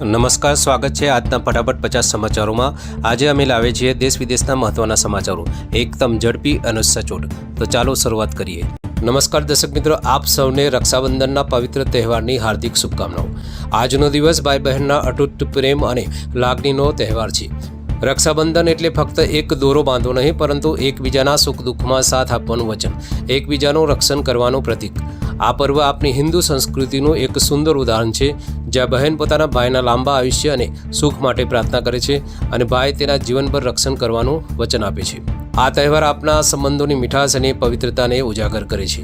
નમસ્કાર, સ્વાગત છે આજના ફટાફટ 50 સમાચારોમાં। આજે અમે લાવે છીએ દેશ વિદેશના મહત્વના સમાચારો એકદમ ઝડપી અને સચોટ। તો ચાલો શરૂઆત કરીએ। નમસ્કાર દર્શક મિત્રો, આપ સૌને રક્ષાબંધનના પવિત્ર તહેવારની હાર્દિક શુભકામનાઓ। આજનો દિવસ ભાઈ બહેનના અતૂટ પ્રેમ અને લાગણીનો તહેવાર છે। રક્ષાબંધન એટલે ફક્ત એક દોરો બાંધવો નહીં, પરંતુ એકબીજાના સુખ દુઃખમાં સાથ આપવાનું વચન, એકબીજાનું રક્ષણ કરવાનું પ્રતીક। આ પર્વ આપણી હિન્દુ સંસ્કૃતિનું એક સુંદર ઉદાહરણ છે, જ્યાં બહેન પોતાના ભાઈના લાંબા આયુષ્ય અને સુખ માટે પ્રાર્થના કરે છે અને ભાઈ તેના જીવનભર રક્ષણ કરવાનું વચન આપે છે। આ તહેવાર આપણા સંબંધોની મીઠાશ અને પવિત્રતાને ઉજાગર કરે છે।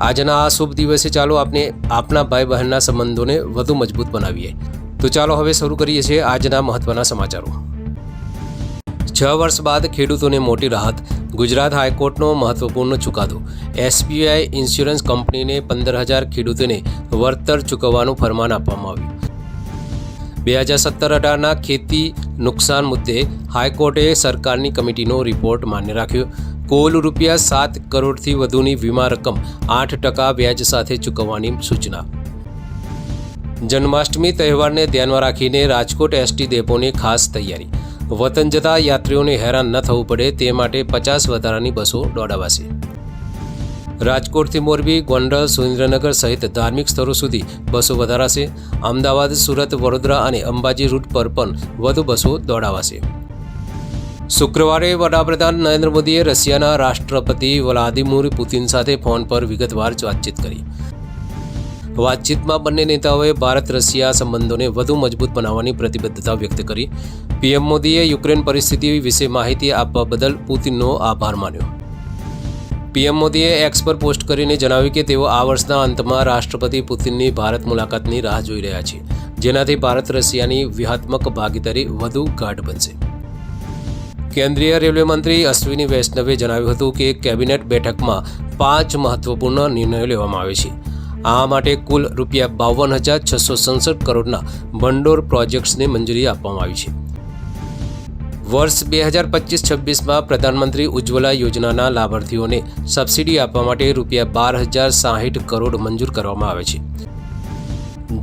આજના આ શુભ દિવસે ચાલો આપણે આપણા ભાઈ બહેનના સંબંધોને વધુ મજબૂત બનાવીએ। તો ચાલો હવે શરૂ કરીએ છીએ આજના મહત્વના સમાચારો। 6 વર્ષ બાદ ખેડૂતોને મોટી રાહત। ગુજરાત હાઈકોર્ટનો મહત્વપૂર્ણ ચુકાદો। એસબીઆઈ ઇન્સ્યોરન્સ કંપનીને 15,000 ખેડૂતોને વળતર ચૂકવવાનું ફરમાન આપવામાં આવ્યું। 2017-18ના ખેતી નુકસાન મુદ્દે હાઈકોર્ટે સરકારની કમિટીનો રિપોર્ટ માન્ય રાખ્યો। કુલ ₹7 કરોડથી વધુની વીમા રકમ 8% વ્યાજ સાથે ચૂકવવાની સૂચના। જન્માષ્ટમી તહેવારને ધ્યાનમાં રાખીને રાજકોટ એસટી ડેપોની ખાસ તૈયારી। વતન જતા યાત્રીઓને હેરાન ન થવું પડે તે માટે 50 વધારાની બસો દોડાવાશે। રાજકોટથી મોરબી, ગોંડલ, સુરેન્દ્રનગર સહિત ધાર્મિક સ્થળો સુધી બસો વધારાશે। અમદાવાદ, સુરત, વડોદરા અને અંબાજી રૂટ પર પણ વધુ બસો દોડાવાશે। શુક્રવારે વડાપ્રધાન નરેન્દ્ર મોદીએ રશિયાના રાષ્ટ્રપતિ વ્લાદિમીર પુતિન સાથે ફોન પર વિગતવાર વાતચીત કરી। વાતચીતમાં બંને નેતાઓએ ભારત રશિયા સંબંધોને વધુ મજબૂત બનાવવાની પ્રતિબદ્ધતા વ્યક્ત કરી। પીએમ મોદીએ યુક્રેન પરિસ્થિતિ વિશે માહિતી આપવા બદલ પુતિનનો આભાર માન્યો। પીએમ મોદીએ એક્સ પર પોસ્ટ કરીને જણાવ્યું કે તેઓ આ વર્ષના અંતમાં રાષ્ટ્રપતિ પુતિનની ભારત મુલાકાતની રાહ જોઈ રહ્યા છે, જેનાથી ભારત રશિયાની વ્યૂહાત્મક ભાગીદારી વધુ ગાઢ બનશે। કેન્દ્રીય રેલવે મંત્રી અશ્વિની વૈષ્ણવે જણાવ્યું હતું કે કેબિનેટ બેઠકમાં 5 મહત્વપૂર્ણ નિર્ણયો લેવામાં આવે છે। આ માટે કુલ ₹52,667 કરોડના ભંડોળ પ્રોજેક્ટ્સને મંજૂરી આપવામાં આવી છે। વર્ષ 2025-26માં પ્રધાનમંત્રી ઉજ્જવલા યોજનાના લાભાર્થીઓને સબસિડી આપવા માટે ₹12,060 કરોડ મંજૂર કરવામાં આવે છે।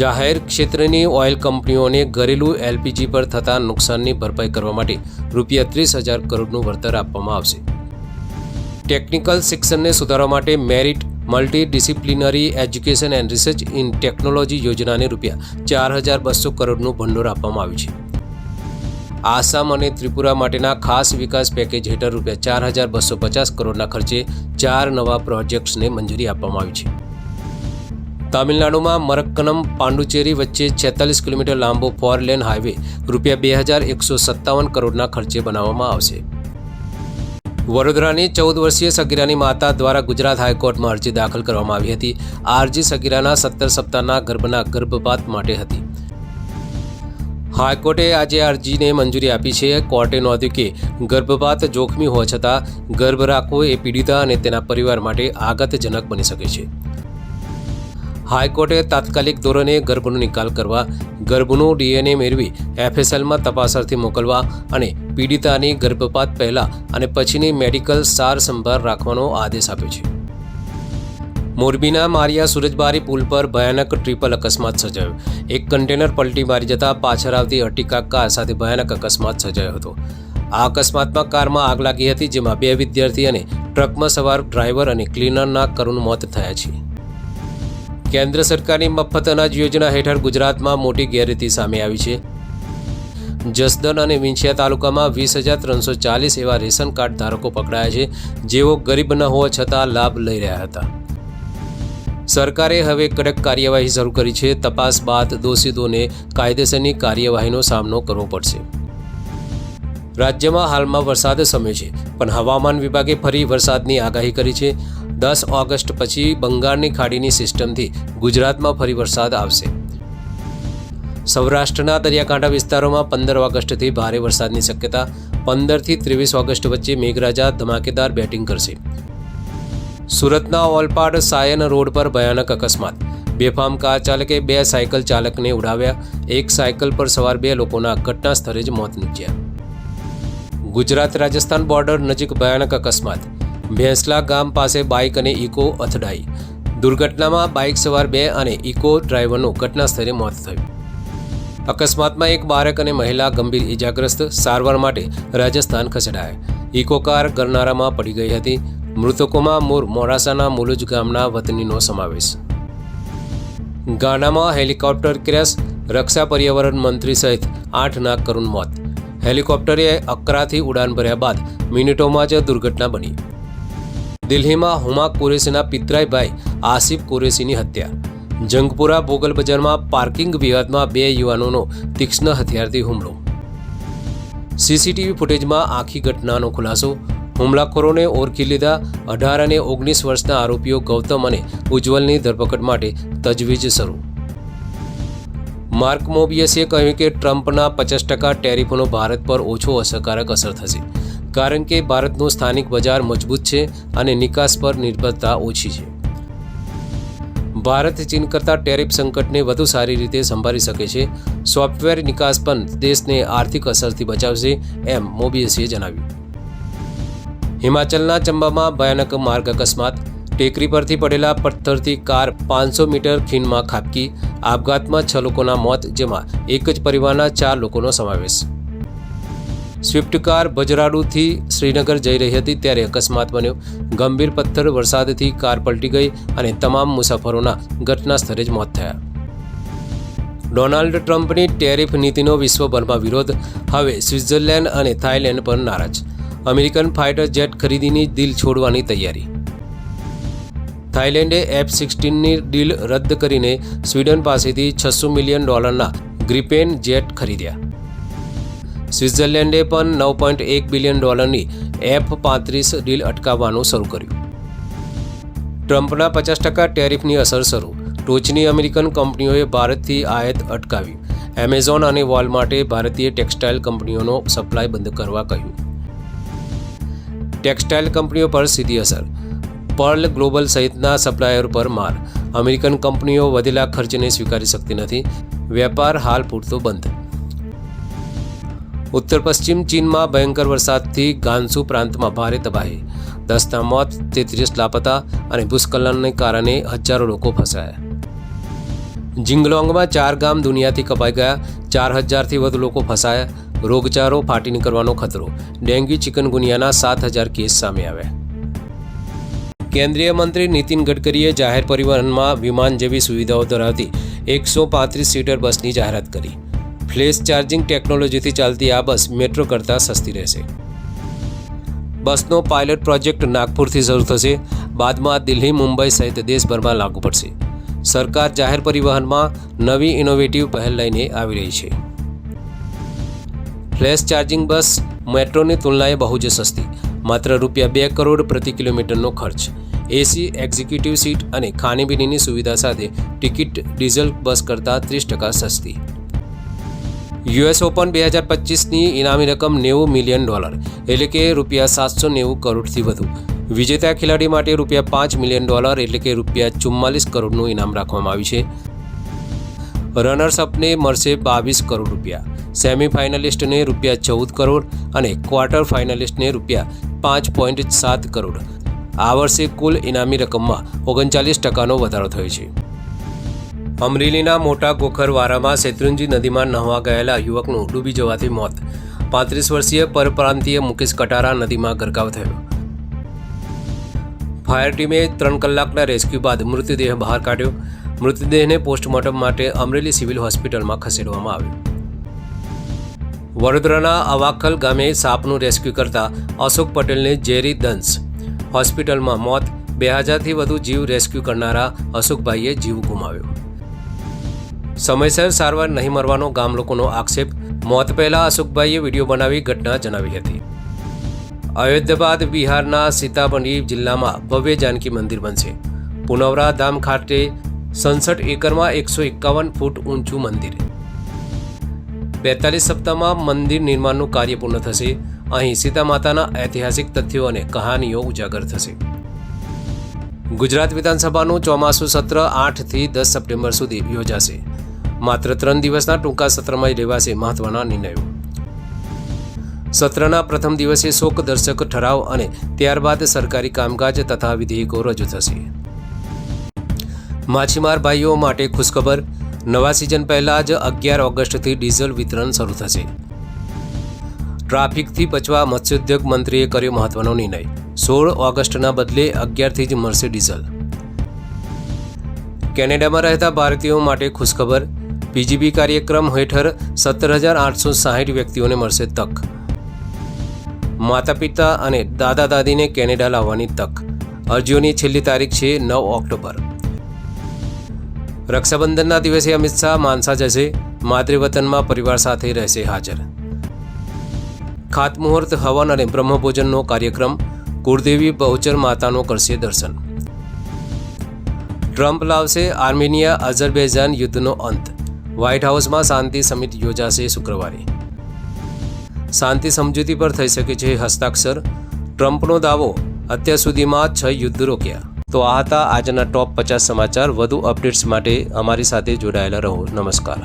જાહેર ક્ષેત્રની ઓઇલ કંપનીઓને ઘરેલું એલપીજી પર થતા નુકસાનની ભરપાઈ કરવા માટે ₹30,000 કરોડનું વળતર આપવામાં આવશે। ટેકનિકલ શિક્ષણને સુધારવા માટે merit multi disciplinary education and research in technology યોજનાને ₹4,200 કરોડનું ભંડોળ આપવામાં આવ્યું છે। આસામ અને ત્રિપુરા માટેના ખાસ વિકાસ પેકેજ હેઠળ ₹4,250 કરોડના ખર્ચે 4 નવા પ્રોજેક્ટ્સને મંજૂરી આપવામાં આવી છે। તામિલનાડુમાં મરક્કનમ પાંડુચેરી વચ્ચે 46 કિલોમીટર લાંબો 4 લેન હાઈવે ₹2,157 કરોડના ખર્ચે બનાવવામાં આવશે। વડોદરાની 14 વર્ષીય સગીરાની માતા દ્વારા ગુજરાત હાઈકોર્ટમાં અરજી દાખલ કરવામાં આવી હતી। આ અરજી સગીરાના 17 સપ્તાહના ગર્ભના ગર્ભપાત માટે હતી। હાઈકોર્ટે આજે અરજીને મંજૂરી આપી છે। કોર્ટે નોંધ્યું કે ગર્ભપાત જોખમી હોવા છતાં ગર્ભ રાખવો એ પીડિતા અને તેના પરિવાર માટે આઘાતજનક બની શકે છે। હાઈકોર્ટે તાત્કાલિક ધોરણે ગર્ભનો નિકાલ કરવા, ગર્ભનું DNA મેળવી FSLમાં તપાસ અર્થે મોકલવા અને પીડિતાની ગર્ભપાત પહેલાં અને પછીની મેડિકલ સાર સંભાળ રાખવાનો આદેશ આપ્યો છે। મોરબીના મારિયા સુરજબારી પુલ પર ભયાનક ટ્રિપલ અકસ્માત સર્જાયો। એક કન્ટેનર પલટી મારી જતાં પાછળ આવતી અર્ટિકા કાર સાથે ભયાનક અકસ્માત સર્જાયો હતો। આ અકસ્માતમાં કારમાં આગ લાગી હતી, જેમાં 2 વિદ્યાર્થી અને ટ્રકમાં સવાર ડ્રાઈવર અને ક્લીનરના કરુણ મોત થયા છે। કેન્દ્ર સરકારની મફત અનાજ યોજના હેઠળ ગુજરાતમાં મોટી ગેરરીતિ સામે આવી છે। જસદણ અને વિંછિયા તાલુકામાં 20,340 એવા રેશન કાર્ડ ધારકો પકડાયા છે, જેઓ ગરીબ ન હોવા છતાં લાભ લઈ રહ્યા હતા। સરકારે હવે કડક કાર્યવાહી શરૂ કરી છે। તપાસ બાદ દોષિતોને કાયદેસરની કાર્યવાહીનો સામનો કરવો પડશે। રાજ્યમાં હાલમાં વરસાદ સમ્યો છે, પણ હવામાન વિભાગે ફરી વરસાદની આગાહી કરી છે। 10 ઓગસ્ટ પછી બંગાળની ખાડીની સિસ્ટમથી ગુજરાતમાં ફરી વરસાદ આવશે। સૌરાષ્ટ્રના દરિયાકાંઠા વિસ્તારોમાં 15 ઓગસ્ટથી ભારે વરસાદની શક્યતા। 15 થી 23 ઓગસ્ટ વચ્ચે મેઘરાજા ધમાકેદાર બેટિંગ કરશે। સુરતના ઓલપાડ સાયન રોડ પર ભયાનક અકસ્માત। બેફામ કાર ચાલકે 2 સાયકલ ચાલકને ઉડાવ્યા। એક સાયકલ પર સવાર 2 લોકોના ઘટના સ્થળે જ મોત નીપજ્યા। ગુજરાત રાજસ્થાન બોર્ડર નજીક ભયાનક અકસ્માત। ભેંસલા ગામ પાસે બાઇક અને ઇકો અથડાઈ। દુર્ઘટનામાં બાઇક સવાર 2 અને ઇકો ડ્રાઈવરનું ઘટના સ્થળે મોત થયું। અકસ્માતમાં એક બાળક અને મહિલા ગંભીર ઇજાગ્રસ્ત, સારવાર માટે રાજસ્થાન ખસેડાયા. ઇકો કાર ગરનારામાં પડી ગઈ હતી. મૃતકોમાં મૂળ મોડાસાના મુલુજ ગામના વતનીનો સમાવેશ. ગાંડામાં હેલિકોપ્ટર ક્રેશ, રક્ષા પર્યાવરણ મંત્રી સહિત 8ના કરુણ મોત. હેલિકોપ્ટરે અક્કરાથી ઉડાન ભર્યા બાદ મિનિટોમાં જ દુર્ઘટના બની. દિલ્હીમાં હુમા કુરેશીના પિતરાઈ ભાઈ આસિફ કુરેશીની હત્યા. જંગપુરા ભોગલ બજારમાં પાર્કિંગ વિવાદમાં 2 યુવાનોનો તીક્ષ્ણ હથિયારથી હુમલો. સીસીટીવી ફૂટેજમાં આખી ઘટનાનો ખુલાસો. હુમલાખોરોને ઓળખી લીધા. 18 અને 19 વર્ષના આરોપીઓ ગૌતમ અને ઉજ્જવલની ધરપકડ માટે તજવીજ શરૂ. માર્ક મોબિયસે કહ્યું કે ટ્રમ્પના 50% ટેરિફનો ભારત પર ઓછો અસરકારક અસર થશે, કારણ કે ભારતનું સ્થાનિક બજાર મજબૂત છે અને નિકાસ પર નિર્ભરતા ઓછી છે. ભારત ચીન કરતાં ટેરિફ સંકટને વધુ સારી રીતે સંભાળી શકે છે. સોફ્ટવેર નિકાસ પણ દેશને આર્થિક અસરથી બચાવશે, એમ મોબિયસે જણાવ્યું. હિમાચલના ચંબામાં ભયાનક માર્ગ અકસ્માત. ટેકરી પરથી પડેલા પથ્થરથી કાર 500 મીટર ખીણમાં ખાબકી. આપઘાતમાં 6 લોકોના મોત, જેમાં એક જ પરિવારના 4 લોકોનો સમાવેશ. સ્વિફ્ટ કાર બજરાડુથી શ્રીનગર જઈ રહી હતી ત્યારે અકસ્માત બન્યો. ગંભીર પથ્થર વરસાદથી કાર પલટી ગઈ અને તમામ મુસાફરોના ઘટના સ્થળે જ મોત થયા. ડોનાલ્ડ ટ્રમ્પની ટેરિફ નીતિનો વિશ્વભરમાં વિરોધ. હવે સ્વિટ્ઝરલેન્ડ અને થાઇલેન્ડ પર નારાજ. અમેરિકન ફાઇટર જેટ ખરીદીની ડીલ છોડવાની તૈયારી. થાઇલેન્ડે F-16ની ડીલ રદ કરીને સ્વીડન પાસેથી $600 મિલિયન ગ્રીપેન જેટ ખરીદ્યા. સ્વિટ્ઝરલેન્ડે પણ $9.1 બિલિયન F-35 ડીલ અટકાવવાનું શરૂ કર્યું. ટ્રમ્પના 50% ટેરિફની અસર શરૂ. ટોચની અમેરિકન કંપનીઓએ ભારતથી આયાત અટકાવી. એમેઝોન અને વોલમાર્ટે ભારતીય ટેક્સટાઇલ કંપનીઓનો સપ્લાય બંધ કરવા કહ્યું. ટેક્સટાઇલ કંપનીઓ પર સીધી અસર. પર્લ ગ્લોબલ સહિતના સપ્લાયર પર માર. અમેરિકન કંપનીઓ વધેલા ખર્ચને સ્વીકારી શકતી નથી. વેપાર હાલ પૂરતો બંધ. ઉત્તર પશ્ચિમ ચીનમાં ભયંકર વરસાદથી ગાન્સુ પ્રાંતમાં ભારે તબાહી. 10ના મોત, 33 લાપતા અને ભૂસ્ખલનને કારણે હજારો લોકો ફસાયા. જિંગલોંગમાં 4 ગામ દુનિયાથી કપાઈ ગયા. 4000થી વધુ લોકો ફસાયા. રોગચાળો ફાટી નીકળવાનો ખતરો. ડેન્ગ્યુ ચિકનગુનિયાના 7000 કેસ સામે આવ્યા. કેન્દ્રીય મંત્રી નીતિન ગડકરીએ જાહેર પરિવહનમાં વિમાન જેવી સુવિધાઓ ધરાવતી 135 સીટર બસની જાહેરાત કરી. ફ્લેશ ચાર્જિંગ ટેકનોલોજીથી ચાલતી આ બસ મેટ્રો કરતાં સસ્તી રહેશે. બસનો પાયલટ પ્રોજેક્ટ નાગપુરથી શરૂ થશે. બાદમાં દિલ્હી, મુંબઈ સહિત દેશભરમાં લાગુ પડશે. સરકાર જાહેર પરિવહનમાં નવી ઇનોવેટિવ પહેલ લઈને આવી રહી છે. ફ્લેશ ચાર્જિંગ બસ મેટ્રોની તુલનાએ બહુ જ સસ્તી. માત્ર ₹2 કરોડ પ્રતિ કિલોમીટરનો ખર્ચ. એસી, એક્ઝિક્યુટિવ સીટ અને ખાણીપીણીની સુવિધા સાથે ટિકિટ ડીઝલ બસ કરતાં 30% સસ્તી. US ઓપન 2025ની ઇનામી રકમ $90 મિલિયન, એટલે કે ₹790 કરોડથી વધુ. વિજેતા ખેલાડી માટે ₹5 મિલિયન, એટલે કે ₹44 કરોડનું ઇનામ રાખવામાં આવ્યું છે. રનર્સઅપને મળશે ₹22 કરોડ. સેમીફાઇનલિસ્ટને ₹14 કરોડ અને ક્વાર્ટર ફાઇનલિસ્ટને ₹5.7 કરોડ. આ વર્ષે કુલ ઇનામી રકમમાં 39% વધારો થયો છે. અમરેલીના મોટા ગોખરવારામાં શેત્રુંજી નદીમાં નહાવા ગયેલા યુવકનું ડૂબી જવાથી મોત. 35 વર્ષીય પરપ્રાંતીય મુકેશ કટારા નદીમાં ગરકાવ થયો. ફાયર ટીમે 3 કલાકના રેસ્ક્યુ બાદ મૃતદેહ બહાર કાઢ્યો. મૃતદેહને પોસ્ટમોર્ટમ માટે અમરેલી સિવિલ હોસ્પિટલમાં ખસેડવામાં આવ્યો. વડોદરાના અવાખલ ગામે સાપનું રેસ્ક્યુ કરતા અશોક પટેલને ઝેરી દંશ. હોસ્પિટલમાં મોત. 2000થી વધુ જીવ રેસ્ક્યુ કરનારા અશોકભાઈએ જીવ ગુમાવ્યો. સમયસર સારવાર નહીં મળવાનો ગામ લોકોનો આક્ષેપ. મોત પહેલા અશોકભાઈએ વિડીયો બનાવી ઘટના જણાવી હતી. અયોધ્યા બાદ બિહારના સીતામઢી જિલ્લામાં ભવ્ય જાનકી મંદિર બનશે. પુનવરા ધામ ખાતે 67 એકરમાં 151 ફૂટ ઊંચું મંદિર. 42 સપ્તાહમાં મંદિર નિર્માણનું કાર્ય પૂર્ણ થશે. અહીં સીતા માતાના ઐતિહાસિક તથ્યો અને કહાનીઓ ઉજાગર થશે. ગુજરાત વિધાનસભાનું ચોમાસું સત્ર 8થી 10 સપ્ટેમ્બર સુધી યોજાશે. માત્ર 3 દિવસના ટૂંકા સત્રમાં લેવાશે મહત્વના નિર્ણયો. સત્રના પ્રથમ દિવસે શોકદર્શક ઠરાવ અને ત્યારબાદ સરકારી કામકાજ તથા વિધેયકો રજૂ થશે. માછીમાર ભાઈઓ માટે ખુશખબર. નવા સિઝન પહેલાં જ 11 ઓગસ્ટથી ડીઝલ વિતરણ શરૂ થશે. ટ્રાફિકથી બચવા મત્સ્યોદ્યોગ મંત્રીએ કર્યો મહત્વનો નિર્ણય. 16 ઓગસ્ટના બદલે 11થી જ મળશે ડીઝલ. કેનેડામાં રહેતા ભારતીયો માટે ખુશખબર. પીજીબી કાર્યક્રમ હેઠળ 17,860 વ્યક્તિઓને મળશે તક. માતા પિતા અને દાદા દાદીને કેનેડા લાવવાની તક. અરજીઓની છેલ્લી તારીખ છે 9 ઓક્ટોબર. રક્ષાબંધનના દિવસે અમિત શાહ માનસા જશે. માતૃવતનમાં પરિવાર સાથે રહેશે હાજર. ખાતમુહૂર્ત હવન અને બ્રહ્મભોજનનો કાર્યક્રમ. કુળદેવી બહુચર માતાનો કરશે દર્શન. ટ્રમ્પ લાવશે આર્મેનિયા અઝરબૈજાન યુદ્ધનો અંત. વ્હાઇટ હાઉસમાં શાંતિ સમિતિ યોજાશે શુક્રવારે. શાંતિ સમજૂતી પર થઈ શકે છે હસ્તાક્ષર. ટ્રમ્પનો દાવો, અત્યાર સુધીમાં 6 યુદ્ધ રોક્યા. તો આ હતા આજના ટોપ 50 સમાચાર. વધુ અપડેટ્સ માટે અમારી સાથે જોડાયેલા રહો. નમસ્કાર.